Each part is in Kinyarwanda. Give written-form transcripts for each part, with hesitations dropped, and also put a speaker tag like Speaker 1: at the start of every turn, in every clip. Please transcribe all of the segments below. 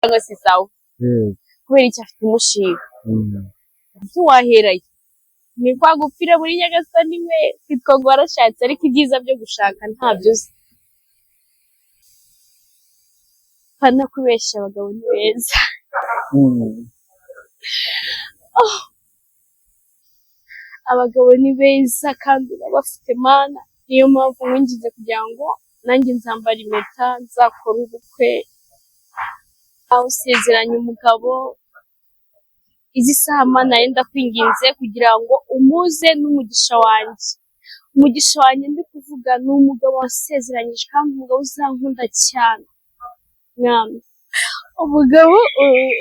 Speaker 1: cyangwa se sawa kubera icyo afite umushinga ntiwaherayo ni kwa gupfira muri Nyagasani we kwitwa ngo warashatse ariko ibyiza byo gushaka ntabyo uzi pana kubeshya abagabo ni beza abagabo ni beza kandi bafite mana niyo mpamvu ngize kugira ngo nanjye nzambara impeta nzakora ubukwe aho usezeranya umugabo izi saha mana yenda kwinginze kugira ngo umuze n'umugisha wanjye ndi kuvuga ni umugabo wasezeranyije kandi umugabo uzankunda cyane mwami umugabo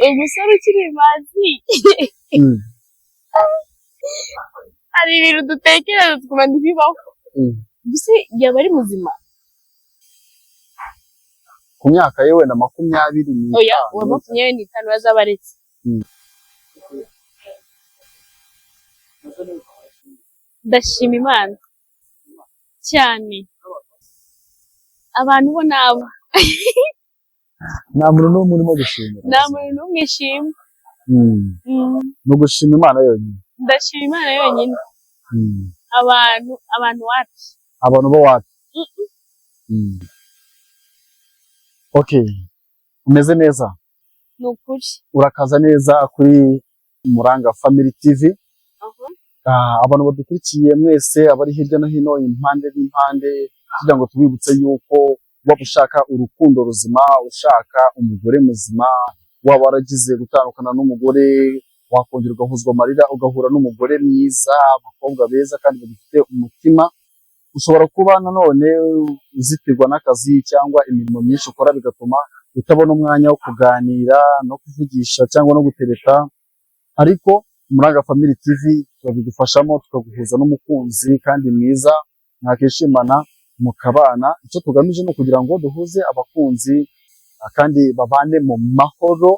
Speaker 1: umusore ukiri mazi hari ibintu dutekereza tukuma ntibibaho gusa yaba ari muzima
Speaker 2: ku myaka yewe na 25
Speaker 1: oya wa 25 bazabaretse ndashima Imana cyane abantu bo nabo
Speaker 2: nta muntu n'umwe urimo gushimira
Speaker 1: nta muntu n'umwe ishima
Speaker 2: no gushima Imana yonyine
Speaker 1: ndashima Imana yonyine abantu wapi
Speaker 2: abantu bo wapi okay umeze neza
Speaker 1: nukuri
Speaker 2: urakaza neza kuri Muranga Family TV abantu badukurikiye mwese abari hirya no hino impande n'impande kugira ngo tubibutse yuko waba ushaka urukundo ruzima ushaka umugore muzima waba waragize gutandukana n'umugore wakongera ugahuzwa amarira ugahura n'umugore mwiza abakobwa beza kandi bafite umutima ushobora kuba nanone uzitirwa n'akazi cyangwa imirimo myinshi ukora bigatuma utabona umwanya wo kuganira no kuvugisha cyangwa no gutereta ariko Muranga Family TV turabigufashamo tukaguhuza n'umukunzi kandi mwiza mwakishimana mukabana icyo tugamije no kugira ngo duhuze abakunzi kandi babane mu mahoro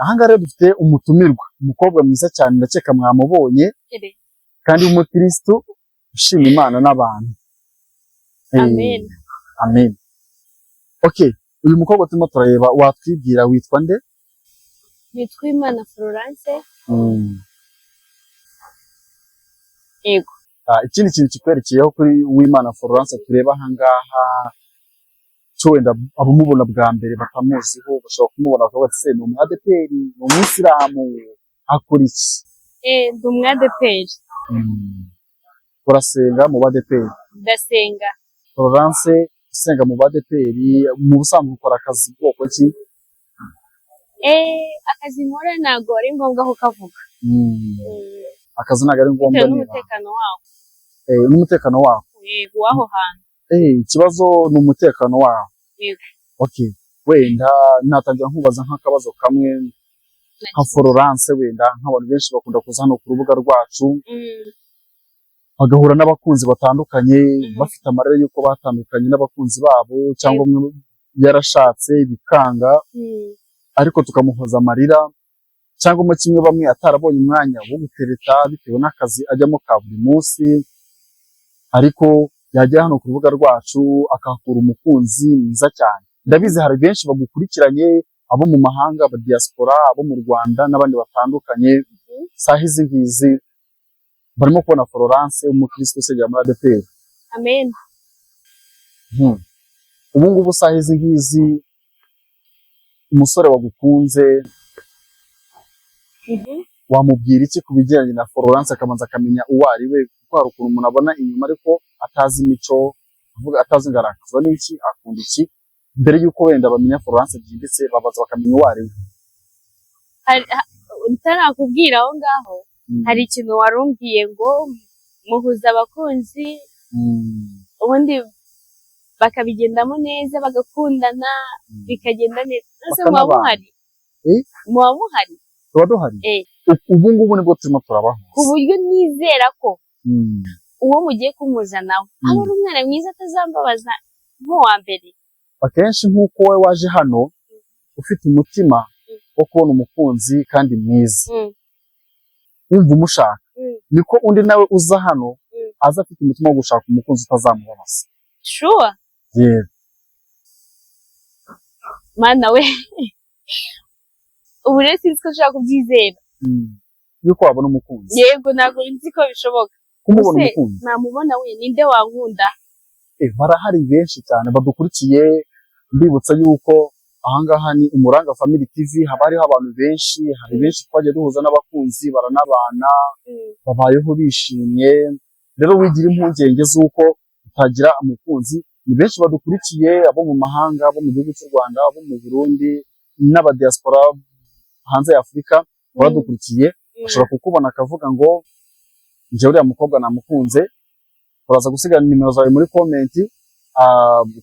Speaker 2: ahanga rero dufite umutumirwa umukobwa mwiza cyane ndakeka mwamubonye kandi umukristo ushima Imana n'abantu amen okay uyu mukobwa turimo turareba watwibwira witwa nde
Speaker 1: nitwa Imana Florence yego
Speaker 2: ikindi kintu kikwerekeyeho kuri Uwimana Florence tureba ahangaha cyo wenda abumubona bwa mbere batamuziho bashobora kumubona bakavuga ati se ni umwadeperi ni umwisilamu akora iki
Speaker 1: ndi umwadeperi
Speaker 2: urasenga mu badeperi
Speaker 1: ndasenga
Speaker 2: Florence usenga mu badeperi mu busanzwe ukora akazi bwoko ki
Speaker 1: akazi nkora ntabwo ari ngombwa ko kavuga
Speaker 2: akazi ntabwo ari ngombwa
Speaker 1: n'umutekano waho
Speaker 2: n'umutekano waho
Speaker 1: yego waho hantu
Speaker 2: ikibazo ni umutekano waho
Speaker 1: yego
Speaker 2: okay wenda natangira nkubaza nk'akabazo kamwe nka Florence wenda nk'abantu benshi bakunda kuza hano ku rubuga rwacu bagahura n'abakunzi batandukanye bafite amarira y'uko batandukanye n'abakunzi babo cyangwa umwe yarashatse bikanga ariko tukamuhoza amarira cyangwa mu kimwe bamwe atarabonye umwanya wo gutereta bitewe n'akazi ajyamo ka buri munsi ariko yajya hano ku rubuga rwacu akahakura umukunzi mwiza cyane ndabizi hari benshi bagukurikiranye abo mu mahanga aba diaspora abo mu Rwanda n'abandi batandukanye saha izi ngizi barimo kubona Florence umukristo usengera muri ADPR
Speaker 1: amen
Speaker 2: ubu ngubu saha izi ngizi umusore wagukunze wamubwira iki ku bijyanye na Florence akabanza akamenya uwo ari we kuko hari ukuntu umuntu abona inyuma ariko atazi imico avuga atazi ngarakazwa n'iki akunda iki mbere y'uko wenda bamenya Florence byimbitse babaza bakamenya uwo ari we
Speaker 1: utarakubwira aho ngaho hari ikintu warumbwiye ngo muhuza abakunzi ubundi bakabigendamo neza bagakundana bikagenda neza ese muba muhari muba muhari
Speaker 2: tuba duhari ubu ngubu nibwo turimo turabaho
Speaker 1: ku buryo nizera ko uwo mugiye kumuza nawe aba ari umwana mwiza atazambabaza nk'uwa mbere
Speaker 2: akenshi nk'uko wowe waje hano ufite umutima wo kubona umukunzi kandi mwiza wumva umushaka niko undi nawe uza hano aza afite umutima wo gushaka umukunzi utazamubabaza
Speaker 1: sure
Speaker 2: yeah
Speaker 1: mana we ubu rero sinzi ko ushaka kubyizera
Speaker 2: yuko wabona umukunzi.
Speaker 1: yego ntabwo nzi ko bishoboka.
Speaker 2: Kumubona umukunzi
Speaker 1: namubona we ninde wankunda?
Speaker 2: barahari benshi cyane badukurikiye, mbibutsa yuko ahangaha ni Umuranga Family TV, haba hariho abantu benshi, hari benshi twagiye duhuza n'abakunzi baranabana babayeho bishimye. Rero wigira impungenge z'uko utagira umukunzi, ni benshi badukurikiye, abo mu mahanga, abo mu gihugu cy'u Rwanda, abo mu Burundi n'abadiaspora hanze ya Afurika baradukurikiye. Ashobora kukubona akavuga ngo njye uriya mukobwa namukunze, uraza gusiga nimero zawe muri comment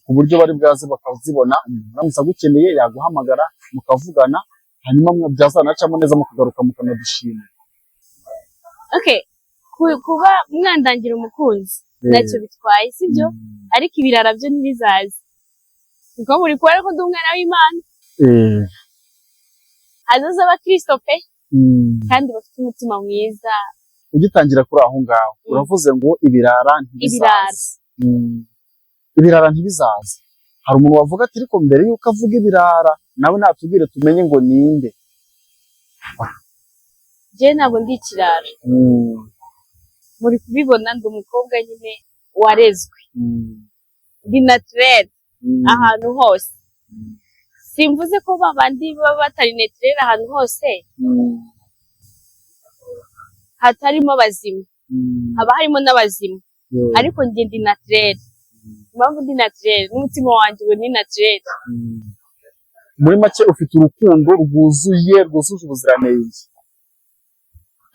Speaker 2: ku buryo bari bwaze bakazibona. Uramutse agukeneye yaguhamagara mukavugana, hanyuma byazanacamo neza mukagaruka mukanadushima.
Speaker 1: Okay, kuba mwandangira umukunzi ntacyo bitwaye, sibyo? Ariko ibirara byo ntibizaze kuko muri kubera ko ndi umwana w'Imana. Hazaza abakristo pe kandi bafite umutima mwiza.
Speaker 2: Ugitangira kuri aho ngaho uravuze ngo ibirara ntibizaze. Ibirara ntibizaze. Hari umuntu wavuga ati ariko mbere yuko avuga ibirara nawe natubwire tumenye ngo ninde.
Speaker 1: Je ntabwo ndi ikirara. Muri kubibona ndi umukobwa nyine warezwe. Ndi naturel ahantu hose. Simvuze ko babandi baba batari naturel ahantu hose hatarimo abazimu, haba harimo n'abazimu, ariko njye ndi naturel. Impamvu ndi naturel n'umutima wanjye we ni naturel.
Speaker 2: Muri make ufite urukundo rwuzuye, rwujuje ubuziranenge.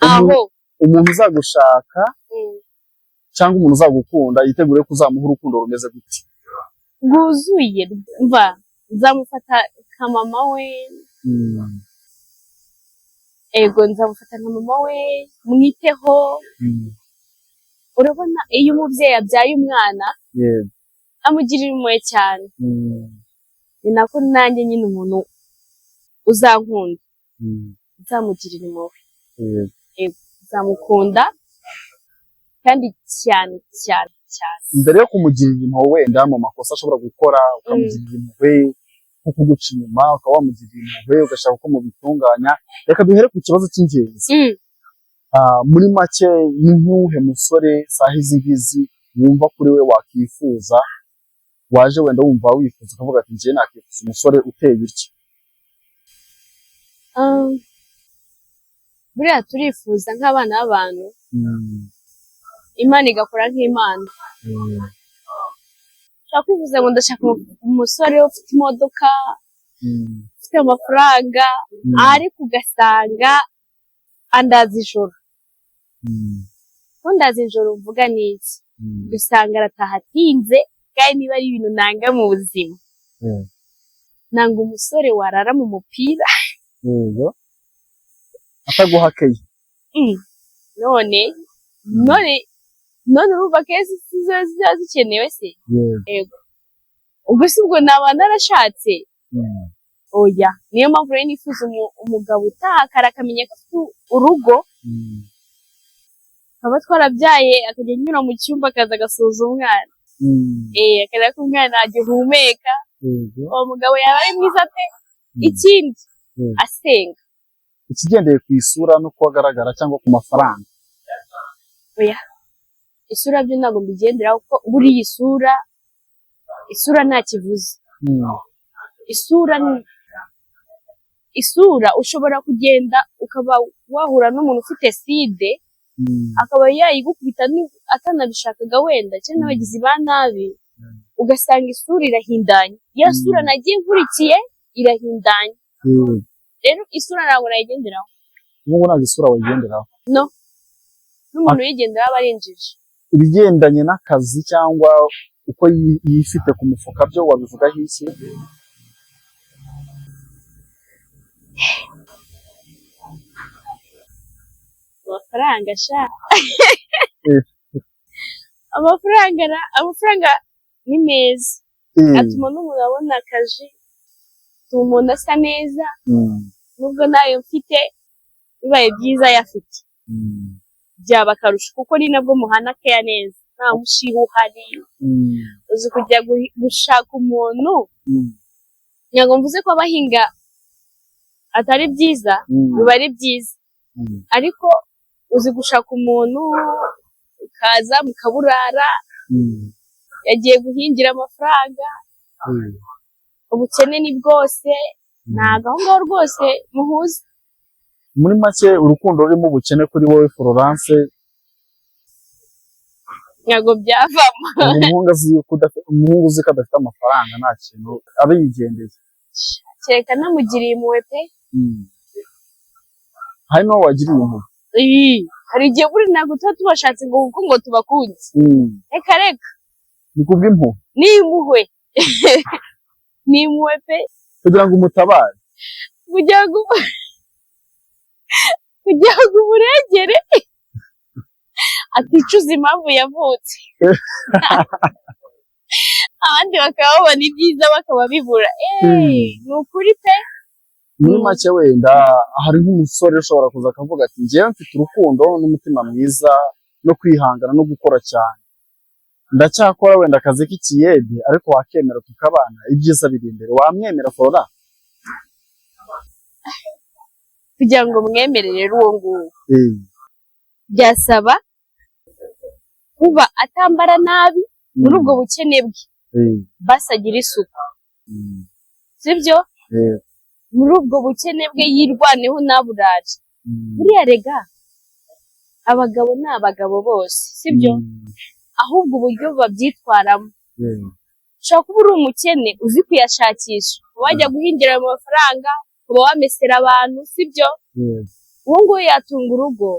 Speaker 1: Aho
Speaker 2: umuntu uzagushaka cyangwa umuntu uzagukunda yitegure ko uzamuha urukundo rumeze gute?
Speaker 1: Rwuzuye. Mva nzamufata nka mama we. Ego nzamufata nka mama we, mwiteho. Urabona iyo umubyeyi abyaye umwana amugirira impuhwe cyane, ni nako nanjye nyine umuntu uzankunda nzamugirira impuhwe. Nzamukunda kandi cyane cyane cyane.
Speaker 2: Mbere yo kumugirira impuhwe, wenda mu makosa ashobora gukora ukamugirira impuhwe, nko kuguca inyuma ukaba wamugirira impuhwe ugashaka ko mubitunganya. Reka duhere ku kibazo cy'ingenzi. Muri make ni nk'uhe musore saha izi ngizi wumva kuri we wakifuza, waje wenda wumva wifuza ukavuga ati njye nakifuza umusore uteye bityo?
Speaker 1: Buriya turifuza nk'abana b'abantu, Imana igakora nk'Imana. Ushaka kwifuza ngo ndashaka umusore ufite imodoka, ufite amafaranga, ariko ugasanga andaza ijoro. Kundaza ijoro uvuga n'iki? Usanga arataha atinze, kandi niba ari ibintu nanga mu buzima, nanga umusore warara mu mupira
Speaker 2: ataguhakeye.
Speaker 1: none urumva kezi ziba zikenewe se? Yego. Ubwo si ubwo naba narashatse? Oya, niyo mpamvu rero nifuza umugabo utahakara akamenya ko afite urugo, akaba twarabyaye, akajya anyura mu cyumba akaza agasuhuza umwana. Akareba ko umwana agihumeka. Uwo mugabo yaba ari mwiza pe. Ikindi asenga.
Speaker 2: Ikigendeye ku isura no kuba agaragara cyangwa ku mafaranga?
Speaker 1: Oya, isura byo ntabwo mbigenderaho kuko buriya isura nta kivuze. Isura ushobora kugenda ukaba wahura n'umuntu ufite side akaba yayigukubita atanabishakaga wenda cyangwa n'abagizi ba nabi, ugasanga isura irahindanye. Ya sura nagiye nkurikiye irahindanye. Rero isura ntabwo nayigenderaho.
Speaker 2: Nubwo ntabwo isura wayigenderaho? No,
Speaker 1: n'umuntu uyigendera aba ari injiji.
Speaker 2: Ibigendanye n'akazi cyangwa uko yifite ku mufuka byo wabivugaho iki?
Speaker 1: Amafaranga sha. Amafaranga ni meza. Atuma n'umuntu abona akazi, atuma umuntu asa neza. Nubwo nayo mfite bibaye byiza yafite, byaba akarusho kuko ni nabwo muhana keya neza, nta mushiha uhari. Uzi kujya gushaka umuntu, ntabwo mvuze ko abahinga atari byiza biba ari byiza, ariko uzi gushaka umuntu ukaza mukaburara, yagiye guhingira amafaranga, ubukene ni bwose, ntabwo aho ngaho rwose muhuza.
Speaker 2: muri make urukundo rurimo ubukene kuri wowe Florence
Speaker 1: ntabwo byavamo.
Speaker 2: umuhungu uzi ko adafite amafaranga nta kintu aba yigendeye,
Speaker 1: kereka namugiriye impuhwe pe.
Speaker 2: hari n'uwo wagiriye impuhwe.
Speaker 1: hari igihe buri ntabwo tuba tubashatse ngo kuko ngo tubakunze, reka reka
Speaker 2: ni kubw'impuhwe,
Speaker 1: ni impuhwe ni impuhwe pe,
Speaker 2: kugira ngo umutabare,
Speaker 1: kugira ngo umurengere aticuza impamvu yavutse. abandi bakaba babona ibyiza bakaba bibura. Ni ukuri pe.
Speaker 2: muri make wenda hari nk'umusore ushobora kuza akavuga ati njyewe mfite urukundo n'umutima mwiza no kwihangana no gukora cyane, ndacyakora wenda akazi k'ikiyede, ariko wakemera tukabana ibyiza biri imbere, wamwemera Flora?
Speaker 1: kugira ngo mwemere rero uwo nguwo byasaba kuba atambara nabi muri ubwo bukene bwe, basi agira isuku, sibyo? muri ubwo bukene bwe yirwaneho ntaburare. buriya rega abagabo ni abagabo bose, sibyo? ahubwo uburyo babyitwaramo, ushobora kuba uri umukene uzi kuyashakisha, wajya guhingira ayo mafaranga uba wamesera abantu, sibyo? uwo nguwo yatunga urugo,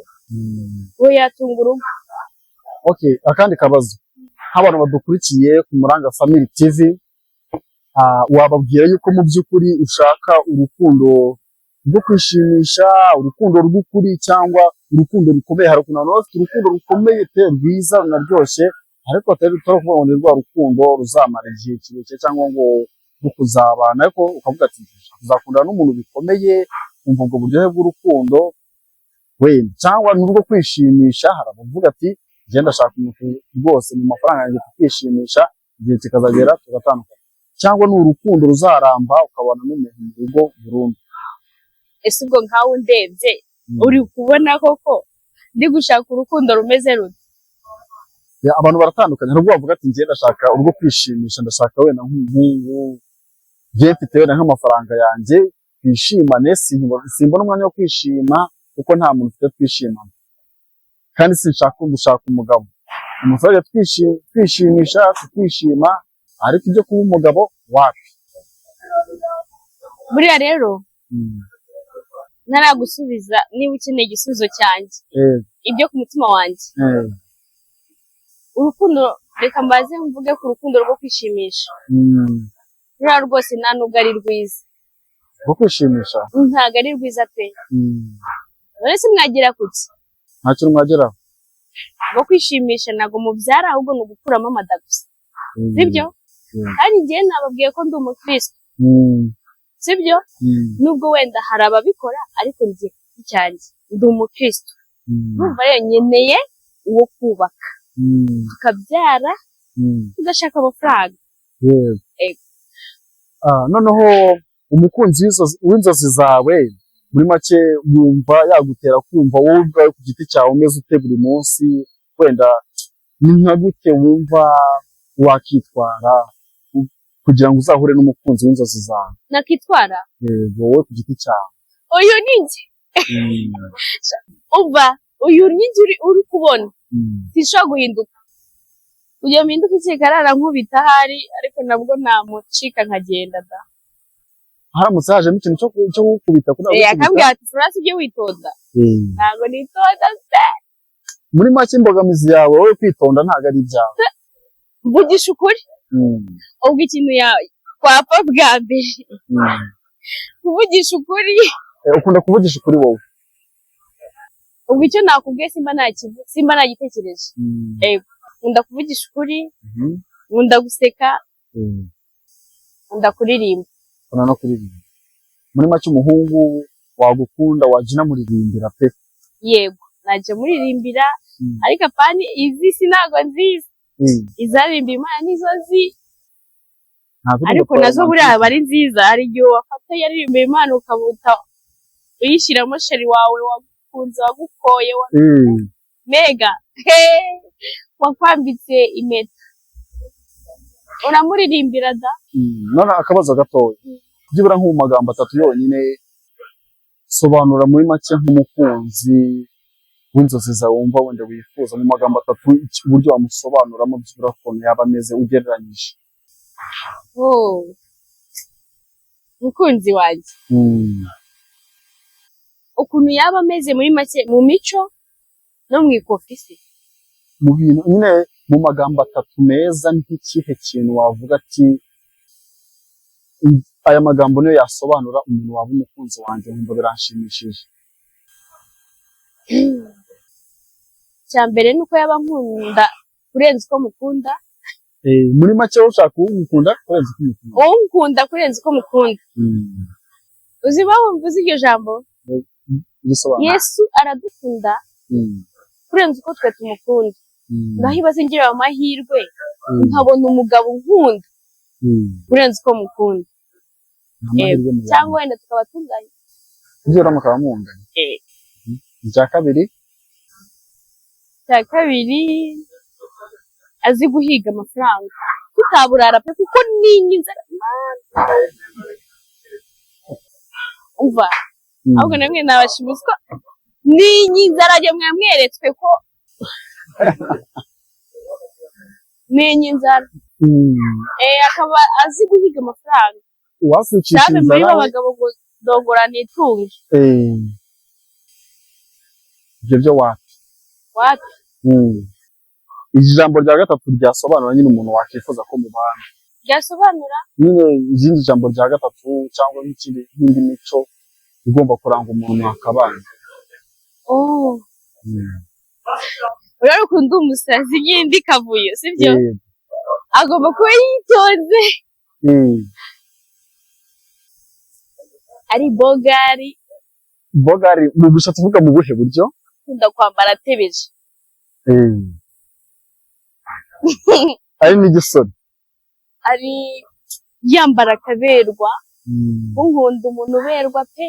Speaker 1: uwo yatunga urugo.
Speaker 2: Okay, akandi kabazo, nk'abantu badukurikiye ku Muranga Family TV, wababwira yuko mu by'ukuri ushaka urukundo rwo kwishimisha, urukundo rw'ukuri, cyangwa urukundo rukomeye? Hari ukuntu abantu bafite urukundo rukomeye pe, rwiza runaryoshye, ariko atari kuvuga ngo ni rwa rukundo ruzamara igihe kirekire cyangwa ngo rukuzabana, ariko ukavuga ati uzakundana n'umuntu bikomeye, umva ubwo buryohe bw'urukundo wenda, cyangwa n'urwo kwishimisha. Hari abavuga ati njye ndashaka umuntu rwose mu mafaranga yanjye tukishimisha, igihe kikazagera tugatandukana, cyangwa ni urukundo ruzaramba ukabona n'umuntu mu rugo burundu.
Speaker 1: ese ubwo nkawe undebye uri kubona koko ndi gushaka urukundo rumeze rute?
Speaker 2: abantu baratandukanye, hari ubwo bavuga ati njye ndashaka urwo kwishimisha, ndashaka wenda nk'umuhungu, njye mfite wenda nk'amafaranga yanjye twishimane, simbona umwanya wo kwishima kuko nta muntu ufite twishimana, kandi sinshaka gushaka umugabo umusore twishimisha tukishima, ariko ibyo kuba umugabo wapi.
Speaker 1: buriya rero ntaragusubiza, niba ukeneye igisubizo cyanjye, ibyo ku mutima wanjye, urukundo, reka mbaze mvuge ku rukundo rwo kwishimisha. ruriya rwose nta nubwo ari rwiza
Speaker 2: rwo kwishimisha,
Speaker 1: ntabwo ari rwiza pe. uretse mwagira kuki,
Speaker 2: nta kintu mwageraho.
Speaker 1: rwo kwishimisha ntabwo mubyara, ahubwo ni ugukuramo amada gusa, sibyo? kandi njyewe nababwiye ko ndi umukristo, sibyo? nubwo wenda hari ababikora, ariko njye icyanjye ndi umukristo. numva rero nkeneye uwo kubaka, tukabyara, tugashaka amafaranga.
Speaker 2: noneho umukunzi w'inzozi zawe muri make yumva yagutera kumva wowe ubwawe ku giti cyawe umeze ute buri munsi, wenda ni nka gute wumva wakitwara kugira ngo uzahure n'umukunzi w'inzozi zawe?
Speaker 1: nakitwara
Speaker 2: wowe ku giti cyawe.
Speaker 1: uyu ni njye umva, uyu ni njye uri kubona, sinshobora guhinduka. kugira mpinduke ikigarara nkubita ahari, ariko nabwo namucika nkagenda da.
Speaker 2: haramutse hajemo ikintu cyo gukubita
Speaker 1: akambwira ati Florence ujye witonda. ntabwo nitonda se.
Speaker 2: muri make imbogamizi yawe wowe kwitonda ntabwo ari ibyawe.
Speaker 1: mvugisha ukuri. ubwo ikintu kwapfa bwa mbere kuvugisha ukuri.
Speaker 2: ukunda kuvugisha ukuri wowe?
Speaker 1: ubwo icyo nakubwiye simba nagitekereje. nkunda kuvugisha ukuri, nkunda guseka, nkunda kuririmba.
Speaker 2: no kuririmba. muri make umuhungu wagukunda wajya unamuririmbira pe?
Speaker 1: yego, najya muririmbira, ariko apana izi si ntabwo nziza. izaririmba Imana nizo nzi, ariko nazo buriya aba ari nziza. hari igihe wafata yaririmba Imana ukabuta uyishyiramo sheri wawe wakunze wagukoye
Speaker 2: Eh,
Speaker 1: mega wakwambitse impeta uramuririmbira da
Speaker 2: none akabazo gatoya byibura nko mu magambo atatu yonyine sobanura muri make nk'umukunzi w'inzozi zawe wumva wenda wifuza mu magambo atatu uburyo wamusobanuramo byibura ukuntu yaba ameze ugereranyije.
Speaker 1: umukunzi wanjye ukuntu yaba ameze muri make mu mico no mu ikofisi
Speaker 2: mu bintu nyine mu magambo atatu meza nk'ikihe kintu wavuga ati aya magambo niyo yasobanura umuntu waba umukunzi wanjye nkumva biranshimishije.
Speaker 1: cya mbere ni uko yaba nkunda kurenza uko mukunda
Speaker 2: muri make ushaka uwumukunda kurenza uko umukunda
Speaker 1: wowe nkunda kurenza uko mukunda uzi wumva uzi iryo jambo Yesu aradukunda kurenza uko twe tumukunda ngaho ibaze ngira amahirwe nkabona umugabo nkunda kurenza uko mukunda cyangwa wenda tukaba tunganye
Speaker 2: ibyo mukaba munganye. icya kabiri azi guhiga amafaranga tutaburara pe kuko ninyi inzara umva ahubwo namwe nabashimuzi ko ninyi inzara ryo mwamweretswe ko ninyi inzara akaba azi guhiga amafaranga uwakwicisha
Speaker 1: cyane muri
Speaker 2: inzara
Speaker 1: abagabo ngo dogorana itungo
Speaker 2: ibyo byo wapi
Speaker 1: wapi
Speaker 2: ijambo rya gatatu ryasobanura nyine umuntu wakwifuza ko mubana
Speaker 1: ryasobanura
Speaker 2: nyine izindi jambo rya gatatu cyangwa nk'indi mico igomba kuranga umuntu mwakabana.
Speaker 1: urabona ukuntu umusazi nyindi kavuyo sibyo agomba kuba yitonze ari bogari
Speaker 2: mu bishatse tuvuga mu buhe buryo
Speaker 1: ukunda kwambara atebeje
Speaker 2: ari n'igisoni
Speaker 1: ari yambara akaberwa unkunda umuntu uberwa pe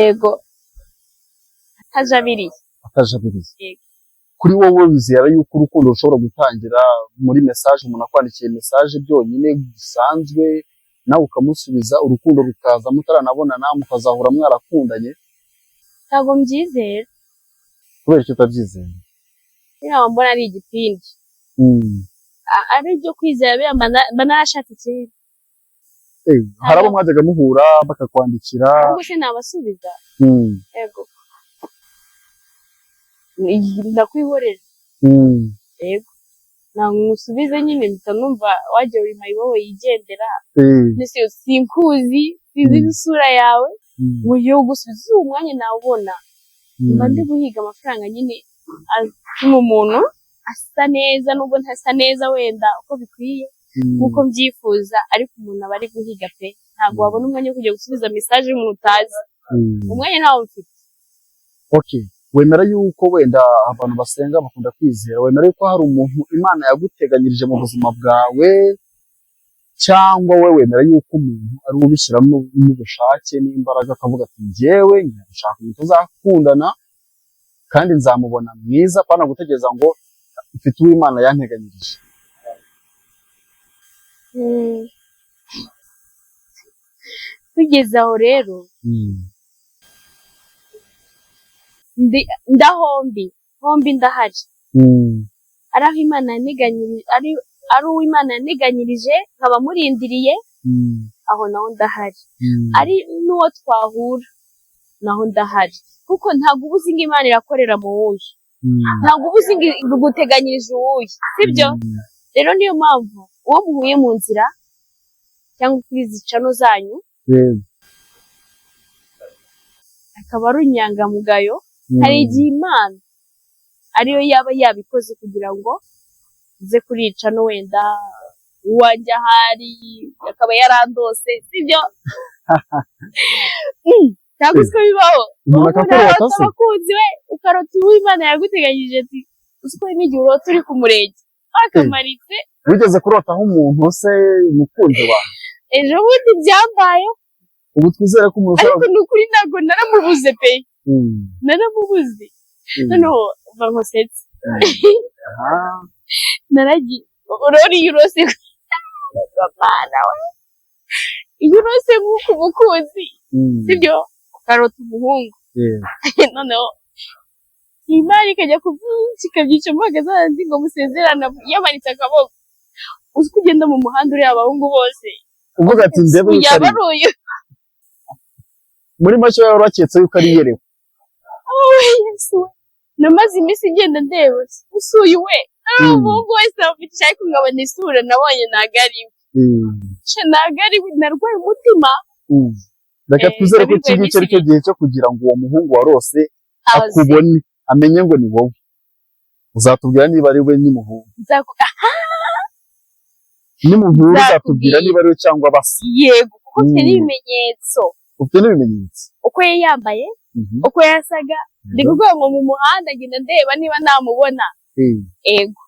Speaker 1: ego atajabiriye
Speaker 2: kuri wowe wizera yuko urukundo rushobora gutangira muri message umuntu akwandikiye message byonyine bisanzwe nawe ukamusubiza urukundo rukaza mutaranabonana mukazahura mwarakundanye?
Speaker 1: ntabwo mbyizera.
Speaker 2: Kubera icyo utabyizera?
Speaker 1: Niba mbona ari igipindi ari ibyo kwizera banarashatse kera.
Speaker 2: Hari abo mwajyaga muhura bakakwandikira
Speaker 1: ahubwo se nabasubiza yego ndakwihorera yego namusubize nyine mpita numva wajya wima iwowe yigendera mbese sinkuzi sinzi isura yawe mu gihugu gusubiza umwanya nawubona mba ndi guhiga amafaranga nyine atuma umuntu asa neza nubwo ntasa neza wenda uko bikwiye nkuko mbyifuza ariko umuntu aba ari guhiga pe ntabwo wabona umwanya wo kujya gusubiza message y'umuntu utazi umwanya ntawo mfite.
Speaker 2: Okay, wemera yuko wenda abantu basenga bakunda kwizera, wemera yuko hari umuntu Imana yaguteganyirije mu buzima bwawe, cyangwa we wemera yuko umuntu ari ubishyiramo n'ubushake n'imbaraga akavuga ati njyewe ndashaka umuntu tuzakundana kandi nzamubona mwiza pana gutegereza ngo mfite uwo Imana yanteganyirije?
Speaker 1: Tugeze aho rero ndahombi ndahari ari aho Imana yanteganyirije ari uwo Imana yanteganyirije nkaba murindiriye aho naho ndahari ari n'uwo twahura naho ndahari kuko ntabwo ubuzi ngo Imana irakorera mu wuyi ntabwo ubuzi ngo guteganyirije uwuyi sibyo rero niyo mpamvu uwo muhuye mu nzira cyangwa kuri izi cano zanyu akaba ari inyangamugayo hari igihe Imana ariyo yaba yabikoze kugira ngo uze kurica no wenda uwanjye ahari akaba yarandose sibyo cyangwa uko bibaho abakunzi we ukarota uwo Imana yaguteganyije ati uziko n'igihe urota uri ku murenge akamaritse
Speaker 2: wigeze kurotaho umuntu se umukunzi wawe?
Speaker 1: Ejo bundi byambaye
Speaker 2: ubu twizere ko umuntu
Speaker 1: ariko ni ukuri ntabwo naramubuze pe naramubuze noneho bamusetse naragiye urori yurose bana we iyo urose nk'uko umukunzi sibyo ukarota umuhungu noneho imana ikajya kubyinshi ikabyicamo hageze handi ngo musezerana yamanitse akaboko uzi ko ugenda mu muhanda uriya abahungu bose
Speaker 2: uvuga ati ndebe
Speaker 1: yaba ari uyu
Speaker 2: muri make wari waketse yuko ari yerewe
Speaker 1: yesu namaze iminsi ngenda ndeba usuye we umuhungu wese avugisha ariko nkabona isura nabonye ntabwo ari we ntabwo ari we narwaye umutima
Speaker 2: reka twizere ko iki ngiki ari cyo gihe cyo kugira ngo uwo muhungu warose akubone amenye ngo ni wowe uzatubwira niba ari we n'umuhungu n'umuhungu uzatubwira niba ari we cyangwa basa
Speaker 1: yego kuko ufite n'ibimenyetso uko yari yambaye uko yasaga ndi kuvuga ngo mu muhanda ngenda ndeba niba namubona ego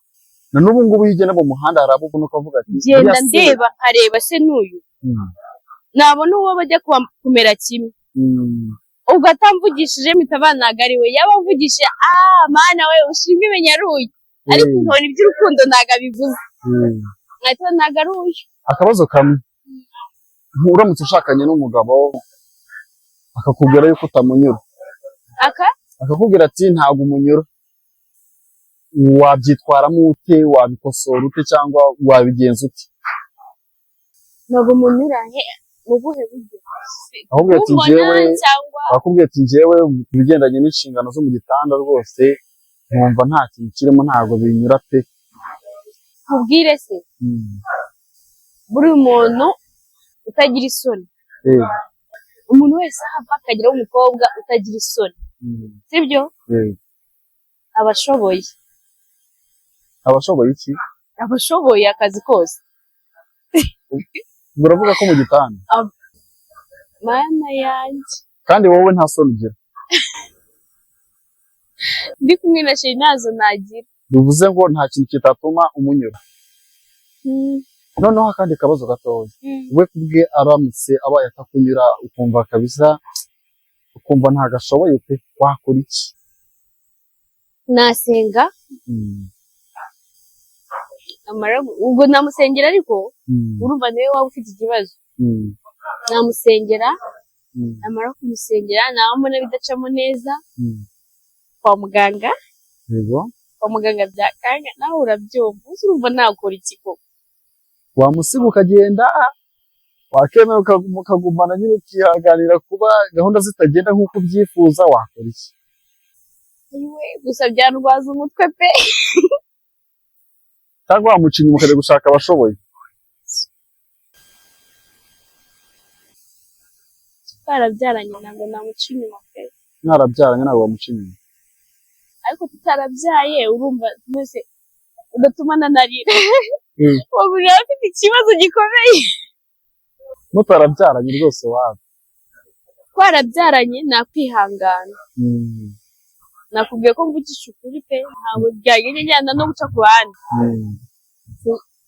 Speaker 2: na n'ubu ngubu iyo ugenda mu muhanda hari abo ubona ukavuga ati
Speaker 1: ngenda ndeba nkareba se n'uyu nabona uwo bajya kumera kimwe ubwo atamvugishije mpita ntabwo ari we yaba amvugishije mana we ushimwe imenya ari uyu ariko nkabona iby'urukundo ntabwo abivuze nkahita ntabwo ari uyu
Speaker 2: akabazo kamwe uramutse ushakanye n'umugabo akakubwira yuko utamunyura akakubwira ati ntabwo umunyura wabyitwaramo ute wabikosora ute cyangwa wabigenza ute
Speaker 1: ntabwo umunyura mu buhe buryo
Speaker 2: akubwira ati njyewe mu bigendanye n'inshingano zo mu gitanda rwose nkumva nta kintu kirimo ntabwo binyura pe
Speaker 1: nkubwire se buri muntu utagira isoni umuntu wese ahava akageraho umukobwa utagira isoni sibyo abashoboye
Speaker 2: iki
Speaker 1: abashoboye akazi kose
Speaker 2: uravuga ko mu gitanda
Speaker 1: mana yanjye
Speaker 2: kandi wowe nta soni ugira
Speaker 1: ndi kumwe na sheri ntazo nagira
Speaker 2: bivuze ngo nta kintu kitatuma umunyura noneho akandi kabazo gatoya we kubwe aramutse abaye atakunyura ukumva kabisa ukumva ntabwo ashoboye pe wakora iki
Speaker 1: nasenga ubwo namusengera ariko urumva niwe waba ufite ikibazo namusengera namara kumusengera nabona bidacamo neza kwa muganga byakanga nawe urabyumva urumva nakora iki koko
Speaker 2: wamusiga ukagenda wakemera mukagumana nyine ukihanganira kuba gahunda zitagenda nk'uko ubyifuza wakora iki
Speaker 1: gusa byandwaza umutwe pe
Speaker 2: cyangwa wamuca inyuma ukajya gushaka abashoboye
Speaker 1: twarabyaranye ntabwo namuca inyuma pe
Speaker 2: mwarabyaranye ntabwo wamuca inyuma
Speaker 1: ariko tutarabyaye urumva mwese udatuma nanarira wabura afite ikibazo gikomeye
Speaker 2: mutarabyaranye rwose waba
Speaker 1: twarabyaranye nakwihangana nakubwiye ko mvugisha ukuri pe ntabwo byagenda njyana no guca ku ruhande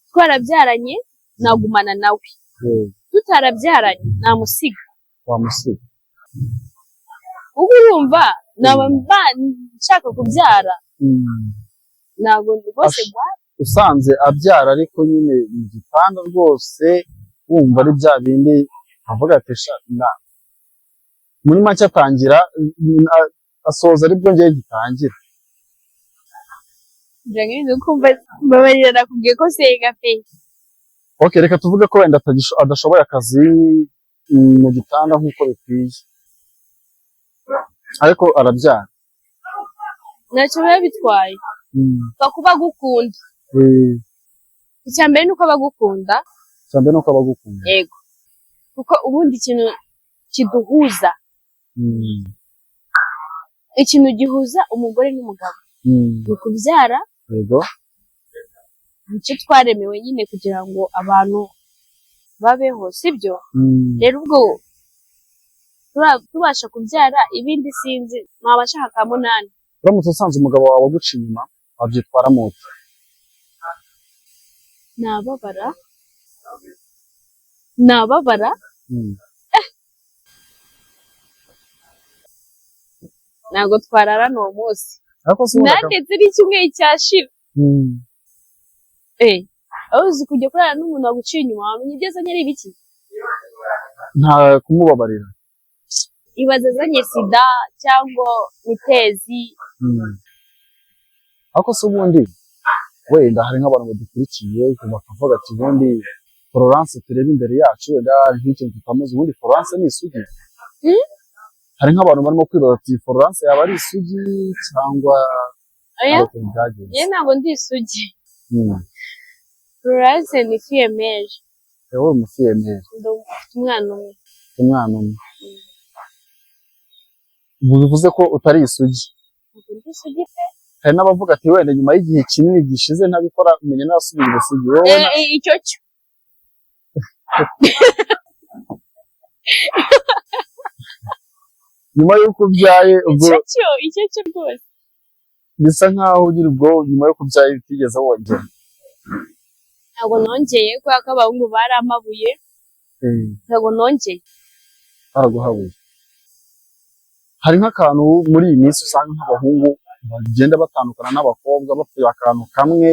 Speaker 1: twarabyaranye nagumana nawe tutarabyaranye namusiga
Speaker 2: wamusiga
Speaker 1: ubwo urumva naba nshaka kubyara ntabwo rwose
Speaker 2: usanze abyara ariko nyine mu gitanda rwose wumva ari bya bindi avuga ati muri make atangira asoza aribwo ngiye gitangira
Speaker 1: mbabarira nakubwiye ko senga pe
Speaker 2: okay reka tuvuge ko wenda adashoboye akazi mu gitanda nk'uko bikwiye ariko arabyara
Speaker 1: ntacyo biba bitwaye kuba agukunda icya mbere ni uko abagukunda yego kuko ubundi ikintu kiduhuza ikintu gihuza umugore n'umugabo ni ukubyara nicyo twaremewe nyine kugira ngo abantu babeho sibyo rero ubwo tubasha kubyara ibindi sinzi mwabasha ka munani
Speaker 2: uramutse usanze umugabo wawe aguca inyuma wabyitwara moto
Speaker 1: nababara ntabwo twararana uwo munsi
Speaker 2: ariko se ubona
Speaker 1: nandetse n'icyumwe cyashira aho uzi kujya kurara n'umuntu waguciye inyuma wamenya ibyo azanye ari ibiki
Speaker 2: nta kumubabarira
Speaker 1: ibaza azanye sida cyangwa mitezi
Speaker 2: ariko se ubundi wenda hari nk'abantu badukurikiye bakavuga ati ubundi Florence tureba imbere yacu wenda nk'ikintu tutamuzi ubundi Florence ni isugi hari nk'abantu barimo kwibaza ati Florence yaba ari isugi cyangwa
Speaker 1: ye ntabwo ndi isugi Florence ni fiyemeje
Speaker 2: wowe mu fiyemeje
Speaker 1: umwana umwe
Speaker 2: bivuze ko utari isugi hari n'abavuga ati wenda nyuma y'igihe kinini gishize ntabikora umenya n'abasubira isugi wowe
Speaker 1: icyo cyo
Speaker 2: nyuma y'uko ubyaye ubwo
Speaker 1: icyo cyo rwose
Speaker 2: bisa nkaho ugira ubwo nyuma y'uko ubyaye bitigeze wongera
Speaker 1: ntabwo nongeye kubera ko abahungu baramabuye ntabwo nongeye
Speaker 2: baraguhabuye hari nk'akantu muri iyi minsi usanga nk'abahungu bagenda batandukana n'abakobwa bapfuye akantu kamwe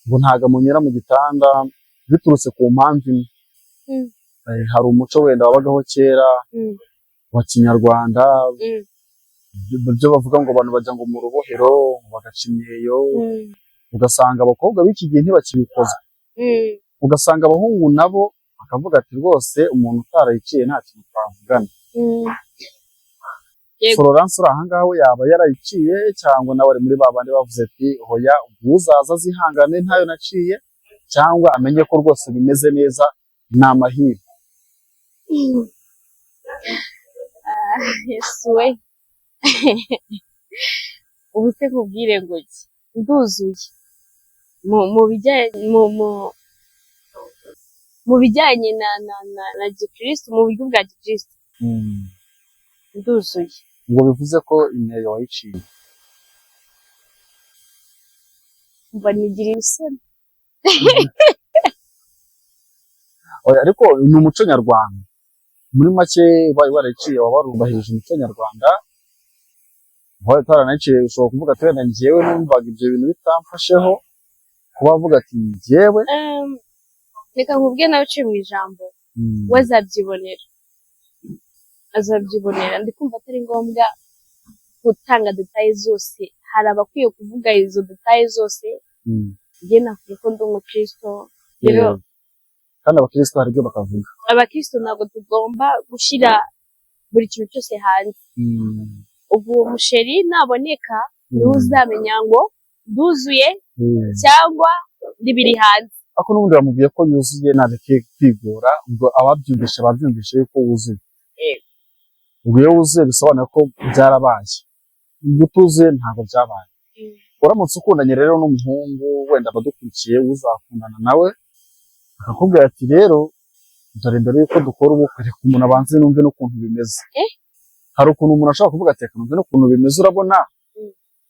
Speaker 2: ngo ntago amunyura mu gitanda biturutse ku mpamvu imwe hari umuco wenda wabagaho kera wa kinyarwanda ibyo bavuga ngo abantu bajya ngo mu rubohero bagaca imyeyo ugasanga abakobwa b'iki gihe ntibakibikoza ugasanga abahungu nabo bakavuga ati rwose umuntu utarayiciye nta kintu twavugana Florence uri ahangaha we yaba yarayiciye cyangwa nawe ari muri babandi bavuze ati hoya uzaza azihangane ntayo naciye cyangwa amenye ko rwose bimeze neza ni amahirwe
Speaker 1: Yesu we ubu se kubwire ngo nduzuye mu bijyanye na gikristo mu buryo bwa gikristo nduzuye
Speaker 2: ngo bivuze ko imyeyo wayiciye
Speaker 1: mba nigira ibisoni
Speaker 2: ariko ni umuco nyarwanda muri make ubaye warayiciye waba warubahirije umuco nyarwanda ubaye utaranayiciye ushobora kuvuga ati wenda njyewe numvaga ibyo bintu bitamfasheho kuba avuga ati njyewe
Speaker 1: reka nkubwiye nawe uciye mu ijambo we azabyibonera ndi kumva atari ngombwa gutanga detaye zose hari abakwiye kuvuga izo detaye zose njye nakwiye ko ndi umukristo rero
Speaker 2: kandi abakristo hari ibyo bakavuga
Speaker 1: abakristo ntabwo tugomba gushyira buri kintu cyose hanze ubu umusheri naboneka niwe uzamenya ngo nduzuye cyangwa biri hanze
Speaker 2: ariko n'ubundi bamubwiye ko yuzuye ntareke kwigora ubwo ababyumvishe babyumvishe yuko wuzuye ubwo iyo wuzuye bisobanura ko byarabaye iyo utuzuye ntabwo byabaye uramutse ukundanye rero n'umuhungu wenda abadukurikiye uzakundana nawe akakubwira ati rero dore mbere yuko dukora ubukwe reka umuntu abanze numve n'ukuntu bimeze hari ukuntu umuntu ashobora kuvuga ati reka numve n'ukuntu bimeze urabona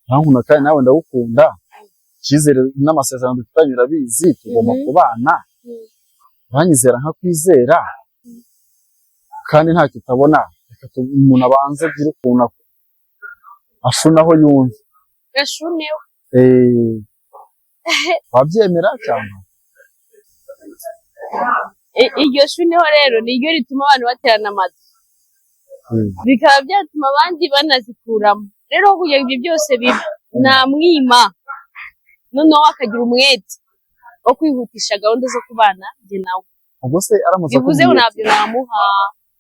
Speaker 2: urankunda kandi nawe ndagukunda icyizere n'amasezerano dufitanye urabizi tugomba kubana uranyizera nkakwizera kandi ntacyo utabona reka umuntu abanze agira ukuntu ashunaho yumva
Speaker 1: gashuneho
Speaker 2: wabyemera cyangwa
Speaker 1: iryo shuneho rero niryo rituma abantu baterana amatwi bikaba byatuma abandi banazikuramo rero kugira ibyo byose biba namwima noneho akagira umwete wo kwihutisha gahunda zo kubana njye nawe
Speaker 2: ubwo se aramutse
Speaker 1: bivuze ngo ntabyo namuha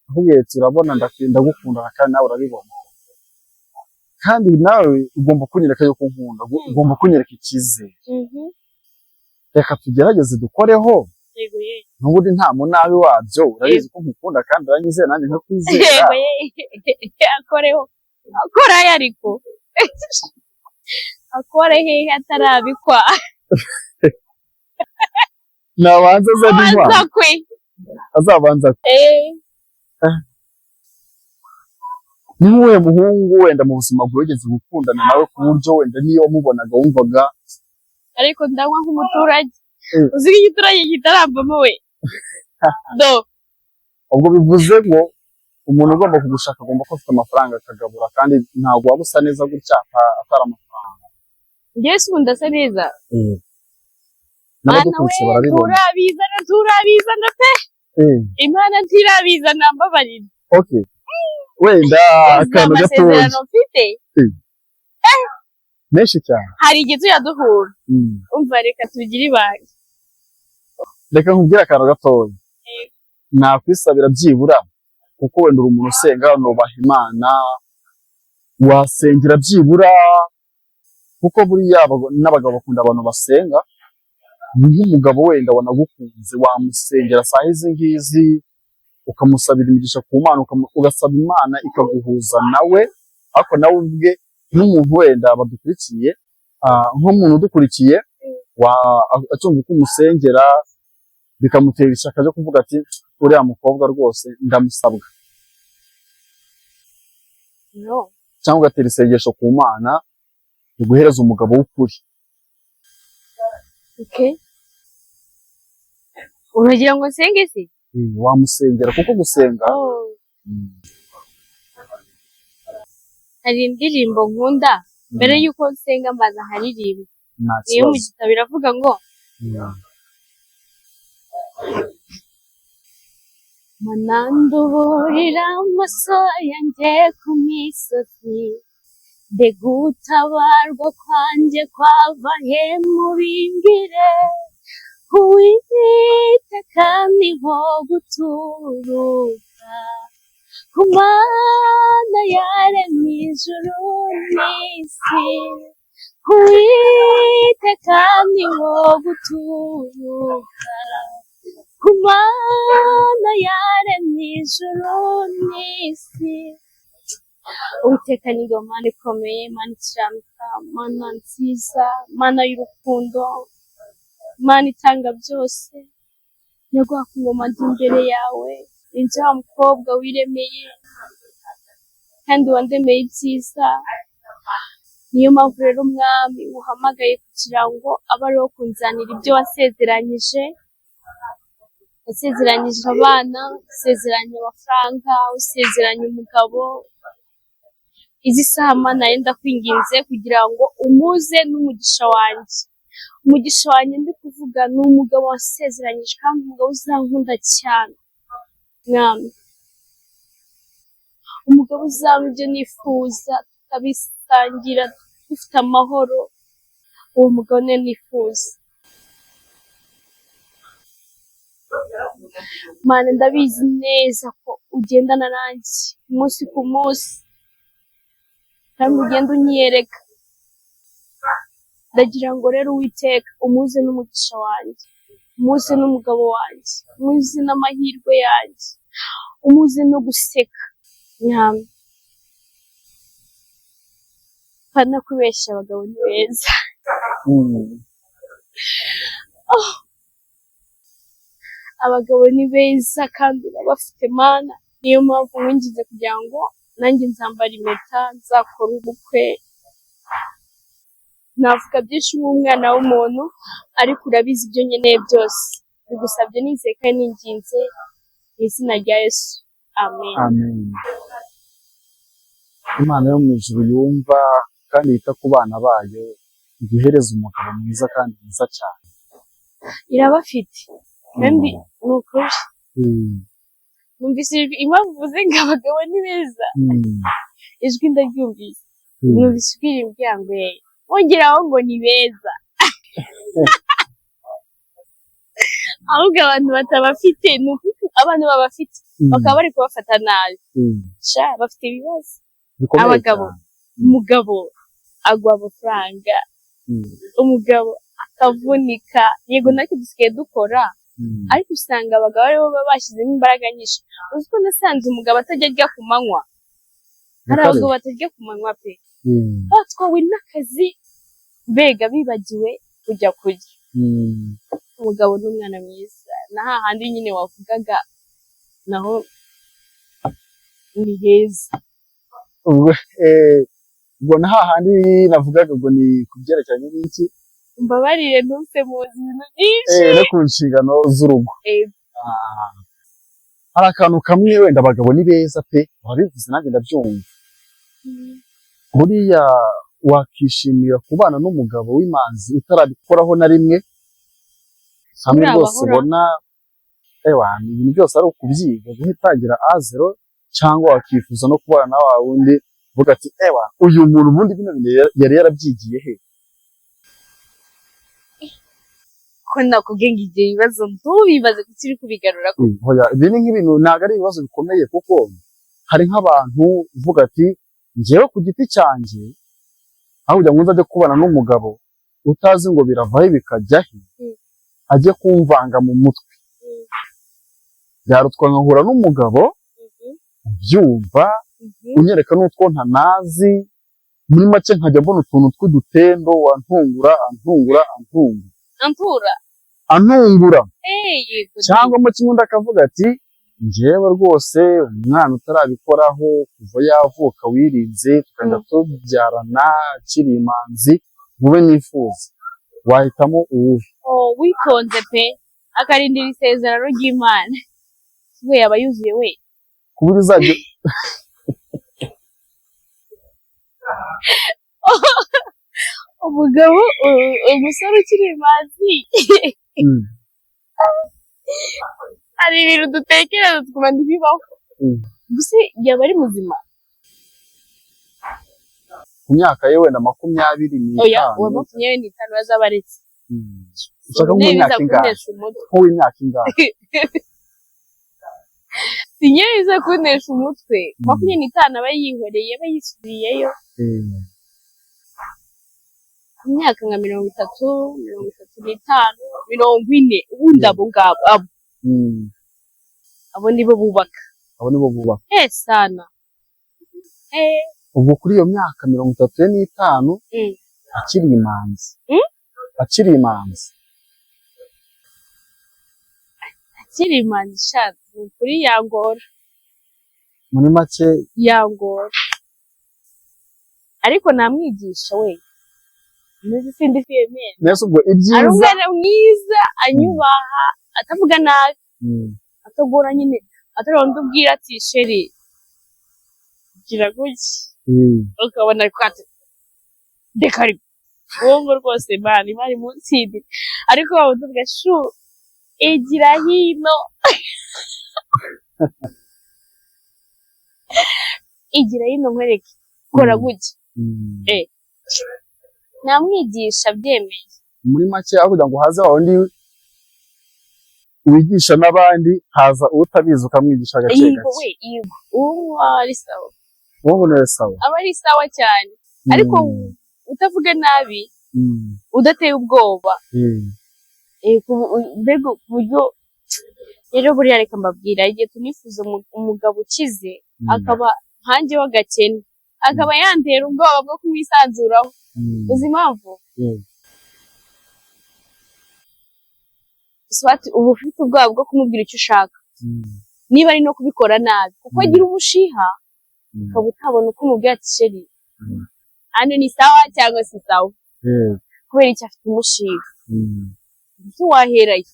Speaker 2: ahubwo urabona ndagukunda kandi nawe urabibona kandi nawe ugomba kunyereka yuko nkunda ugomba kunyereka icyizere reka tugerageze dukoreho n'ubundi nta munabi wabyo urabizi ko nkukunda kandi uranyizera nanjye nkakwizera
Speaker 1: akoreho akorayo ariko akore hehe atarabikwa
Speaker 2: nabanza
Speaker 1: azabanza kwe
Speaker 2: azabanza kwe ni nk'uwuhe muhungu wenda mu buzima bwawe wigeze gukundana nawe ku buryo wenda niyo wamubonaga wumvaga
Speaker 1: ariko ndanywa nk'umuturage uzi ko igiturage kitarambamo we
Speaker 2: ubwo bivuze ngo umuntu ugomba kugushaka agomba kuba afite amafaranga akagabura, kandi ntabwo waba usa neza gutya atari amafaranga.
Speaker 1: Njyewe si ubu ndasa neza.
Speaker 2: N'abadukurikiye barabibona.
Speaker 1: turabizana pe. Imana ntirabizana mbabarira.
Speaker 2: Okay. Wenda akantu gatoya.
Speaker 1: Mfite.
Speaker 2: Menshi cyane.
Speaker 1: Hari igihe tujya duhura. Umva reka tugire ibanga.
Speaker 2: Reka nkubwire akantu gatoya. Nakwisabira byibura kuko wenda uri umuntu usenga, nubaha Imana, wasengera byibura kuko buriya n'abagabo bakunda abantu basenga. Nk'umugabo wenda wanagukunze wamusengera saa izi ngizi, ukamusabira imigisha ku Mana, ugasaba Imana ikaguhuza nawe, ariko nawe ubwe n'umuntu wenda badukurikiye, nk'umuntu udukurikiye acyumva uko umusengera bikamutera ishyaka ryo kuvuga ati uriya mukobwa rwose ndamusabwa. Cyangwa ugatera isengesho ku Mana iguhereza umugabo w'ukuri.
Speaker 1: Uragira ngo nsenge se?
Speaker 2: Wamusengera kuko gusenga.
Speaker 1: Hari indirimbo nkunda mbere y'uko nsenga mbaza nkaririmba. Niyo mu gitabo biravuga ngo mananduburira amaso yanjye ku misozi, mbega utabarwa kwanjye kwava he mubimbwire, Uwiteka niho guturuka, ku Mana yaremye ijuru n'isi, Uwiteka niho guturuka, ku Mana yaremye ijuru n'isi. Uwiteka ni Mana ikomeye, Mana ikiranuka, Mana nziza, Mana y'urukundo, Mana itanga byose. Nyaguha ku ngoma ndi imbere yawe, inzu wa mukobwa wiremeye kandi wandemeye ibyiza. Niyo mpamvu rero Mwami uhamagaye kugira ngo abe ariho kunzanira ibyo wasezeranyije. Wasezeranyije abana, usezeranya amafaranga, usezeranya umugabo. Izi saha Mana yenda kwinginze kugira ngo umuze n'umugisha wanjye. Umugisha wanjye ndi kuvuga ni umugabo wasezeranyije, kandi umugabo uzankunda cyane Mwami. Umugabo uzampa ibyo nifuza, tukabisangira dufite amahoro. Uwo mugabo niwe nifuza. Mana ndabizi neza ko ugendana nanjye umunsi ku munsi, kandi ugenda unyereka. Ndagira ngo rero Uwiteka umuze n'umugisha wanjye, umuze n'umugabo wanjye, umuze n'amahirwe yanjye, umuze no guseka Mwami. Pana kubeshya abagabo ni beza. Abagabo ni beza kandi bafite Mana. Niyo mpamvu nkwinjize kugira ngo nanjye nzambara impeta, nzakora ubukwe. Navuga byinshi nk'umwana w'umuntu, ariko urabizi ibyo nkeneye byose. Bigusabye nizeye kandi ninginze mu izina rya Yesu. Amen.
Speaker 2: Amen. Imana yo mu ijuru yumva kandi yita ku bana bayo, igihereza umugabo mwiza kandi mwiza cyane.
Speaker 1: Irabafite kandi ni ukuri. Numvise impamvu uvuze ngo abagabo ni beza. Ijwi ndaryumvise. Numvise ijwi rimbwira ngo wongeraho ngo ni beza. Ahubwo abantu batabafite, ni uko abantu babafite bakaba bari kubafata nabi. Bafite ibibazo. Abagabo, umugabo agwa amafaranga, umugabo akavunika. Yego natwe dusigaye dukora, ariko usanga abagabo aribo baba bashyizemo imbaraga nyinshi. Uzi ko nasanze umugabo atajya arya ku manywa. Hari abagabo batarya ku manywa pe. Batwawe n'akazi, mbega bibagiwe kujya kurya. Umugabo ni umwana mwiza. Na hahandi nyine wavugaga naho ni heza.
Speaker 2: Ubwo na hahandi navugaga ngo ni ku byerekeranye n'iki?
Speaker 1: Mbabarire ntuse mu bintu byinshi.
Speaker 2: No ku nshingano z'urugo. hari akantu kamwe wenda abagabo ni beza pe wabivuze nanjye ndabyumva buriya wakishimira kubana n'umugabo w'imanzi utarabikoraho na rimwe hamwe rwose ubona ibintu byose ari ukubyiga guhitangira A0 cyangwa wakifuza no kubana na wa wundi uvuga ati uyu muntu ubundi bino bintu yari yarabyigiye he
Speaker 1: ko nakubwiye ngo ibyo bibazo ntubibaze kuko uri kubigarura ko
Speaker 2: ibi ni nk'ibintu ntabwo ari ibibazo bikomeye kuko hari nk'abantu uvuga ati njyewe ku giti cyanjye aho kugira ngo nzajye kubana n'umugabo utazi ngo biravahe bikajya he ajye kumvanga mu mutwe byarutwa nkahura n'umugabo ubyumva unyereka n'utwo ntanazi muri make nkajya mbona utuntu tw'udutendo antungura cyangwa mu kimwe ndakavuga ati njyewe rwose umwana utarabikoraho kuva yavuka wirinze tukajya tubyarana akiri imanzi mube nifuza wahitamo uwuhe
Speaker 1: witonze pe akarindira isezerano ry'Imana we yaba yuzuye we
Speaker 2: kuburyo uzajya
Speaker 1: umugabo umusore ukiri imanzi hari ibintu dutekereza tukuma ntibibaho gusa yaba ari muzima
Speaker 2: ku myaka ye wenda 25
Speaker 1: uwa 25 bazaba aretse
Speaker 2: ushaka nk'imyaka ingahe nk'uw'imyaka ingahe
Speaker 1: sinyeriza kunesha umutwe 25 aba yihoreye aba yisubiyeyo imyaka nka 30, 35, 40 ubundi abo ngabo abo nibo bubaka sana
Speaker 2: ubwo kuri iyo myaka 35 akiri imanzi
Speaker 1: shati kuri yangora
Speaker 2: muri make
Speaker 1: yangora ariko namwigisha we nzi sindi female
Speaker 2: nese ubwo ibyiza
Speaker 1: ari umwana mwiza anyubaha atavuga nabi atagora nyine ataronda ubwira ati sheri gira guki ukabona kwate dekari wongo rwose mari munsi ariko bavuga shu egira hino igira hino nkwereke kora guki namwigisha byemeye
Speaker 2: muri make aho kugira ngo haze wundi wigisha n'abandi haza utabizi ukamwigisha agace gake
Speaker 1: uwo ari sawa
Speaker 2: aba
Speaker 1: ari sawa cyane ariko utavuga nabi udateye ubwoba mbega ku buryo rero buriya reka mbabwira igihe tunifuza umugabo ukize akaba nkanjye w'agakene akaba yantera ubwoba bwo kumwisanzuraho uzi impamvu uba ufite ubwoba bwo kumubwira icyo ushaka niba ari no kubikora nabi kuko agira umushiha ukaba utabona uko umubwira ati sheri hano ni sawa cyangwa si sawa kubera icyo afite umushiha ntiwaherayo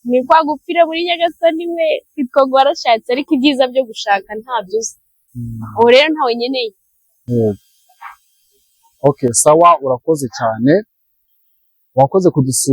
Speaker 1: ni kwa gupfira muri Nyagasani we kwitwa ngo warashatse ariko ibyiza byo gushaka ntabyo uzi ubu rero ntawe nkeneye
Speaker 2: okay sawa urakoze cyane wakoze kudusura